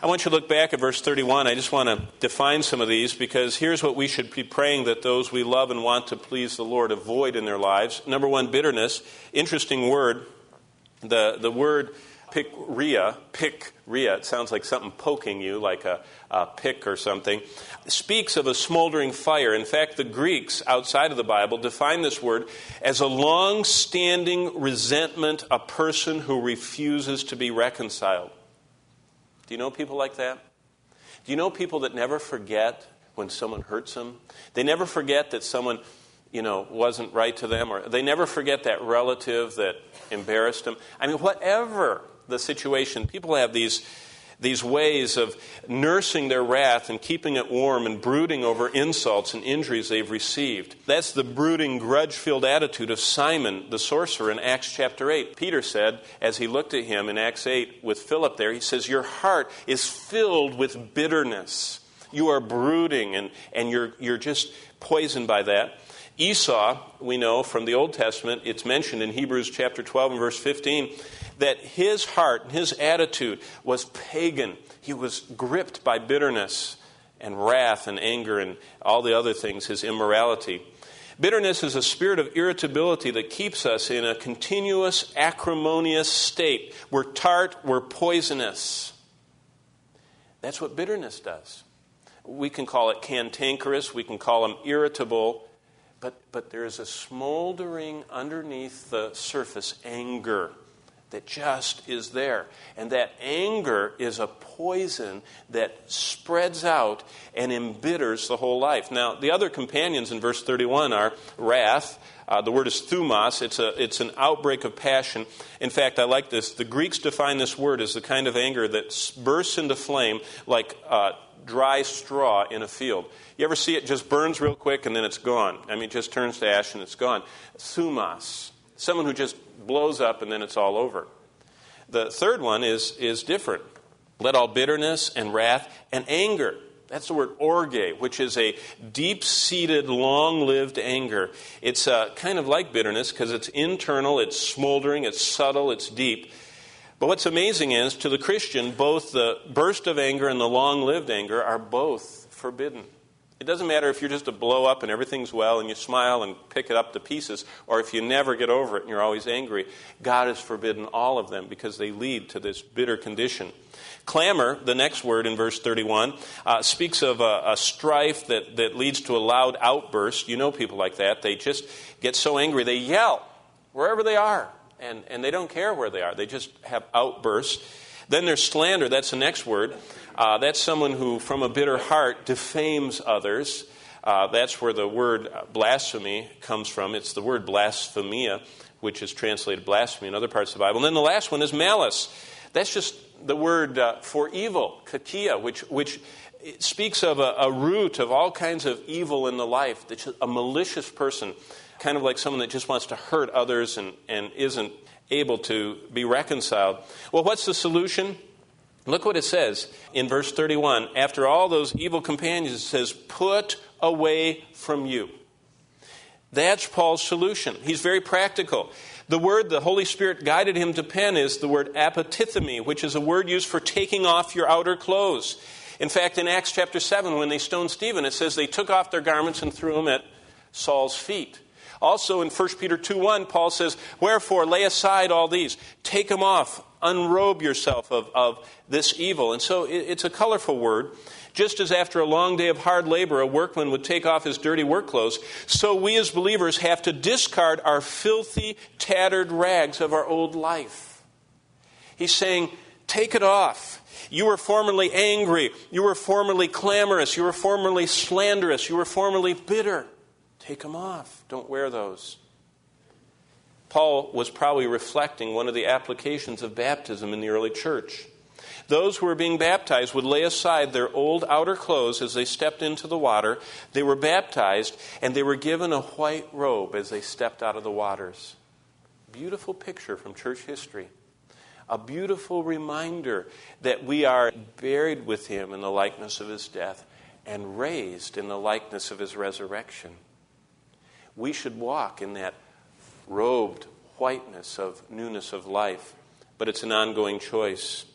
I want you to look back at verse 31. I just want to define some of these because here's what we should be praying that those we love and want to please the Lord avoid in their lives. Number one, bitterness. Interesting word. The word pikria, it sounds like something poking you, like a pick or something, speaks of a smoldering fire. In fact, the Greeks outside of the Bible define this word as a long-standing resentment, a person who refuses to be reconciled. Do you know people like that? Do you know people that never forget when someone hurts them? They never forget that someone, wasn't right to them, or they never forget that relative that embarrassed them. I mean, whatever the situation, people have these ways of nursing their wrath and keeping it warm and brooding over insults and injuries they've received. That's the brooding, grudge-filled attitude of Simon the Sorcerer in Acts chapter 8. Peter said, as he looked at him in Acts 8 with Philip there, he says, your heart is filled with bitterness. You are brooding and you're just poisoned by that. Esau, we know from the Old Testament, it's mentioned in Hebrews chapter 12 and verse 15, that his heart and his attitude was pagan. He was gripped by bitterness and wrath and anger and all the other things, his immorality. Bitterness is a spirit of irritability that keeps us in a continuous, acrimonious state. We're tart, we're poisonous. That's what bitterness does. We can call it cantankerous, we can call them irritable, but there is a smoldering underneath the surface anger that just is there. And that anger is a poison that spreads out and embitters the whole life. Now, the other companions in verse 31 are wrath. The word is thumos. It's an outbreak of passion. In fact, I like this. The Greeks define this word as the kind of anger that bursts into flame like dry straw in a field. You ever see it just burns real quick and then it's gone? I mean, it just turns to ash and it's gone. Thumos. Someone who just blows up and then it's all over. The third one is different. Let all bitterness and wrath and anger. That's the word orge, which is a deep-seated, long-lived anger. It's kind of like bitterness because it's internal, it's smoldering, it's subtle, it's deep. But what's amazing is, to the Christian, both the burst of anger and the long-lived anger are both forbidden. It doesn't matter if you're just a blow up and everything's well and you smile and pick it up to pieces, or if you never get over it and you're always angry. God has forbidden all of them because they lead to this bitter condition. Clamor, the next word in verse 31, speaks of a strife that leads to a loud outburst. You know people like that. They just get so angry, they yell wherever they are, and they don't care where they are. They just have outbursts. Then there's slander. That's the next word. That's someone who, from a bitter heart, defames others. That's where the word blasphemy comes from. It's the word blasphemia, which is translated blasphemy in other parts of the Bible. And then the last one is malice. That's just the word for evil, kakia, which speaks of a root of all kinds of evil in the life. That's a malicious person, kind of like someone that just wants to hurt others and isn't able to be reconciled. Well, what's the solution? Look what it says in verse 31. After all those evil companions, it says, put away from you. That's Paul's solution. He's very practical. The word the Holy Spirit guided him to pen is the word apotithemi, which is a word used for taking off your outer clothes. In fact, in Acts chapter 7, when they stoned Stephen, it says they took off their garments and threw them at Saul's feet. Also in 1 Peter 2:1, Paul says, wherefore lay aside all these. Take them off. Unrobe yourself of this evil. And so it's a colorful word. Just as after a long day of hard labor, a workman would take off his dirty work clothes, so we as believers have to discard our filthy, tattered rags of our old life. He's saying, take it off. You were formerly angry. You were formerly clamorous. You were formerly slanderous. You were formerly bitter. Take them off. Don't wear those. Paul was probably reflecting one of the applications of baptism in the early church. Those who were being baptized would lay aside their old outer clothes as they stepped into the water. They were baptized, and they were given a white robe as they stepped out of the waters. Beautiful picture from church history. A beautiful reminder that we are buried with him in the likeness of his death and raised in the likeness of his resurrection. We should walk in that robed whiteness of newness of life, but it's an ongoing choice.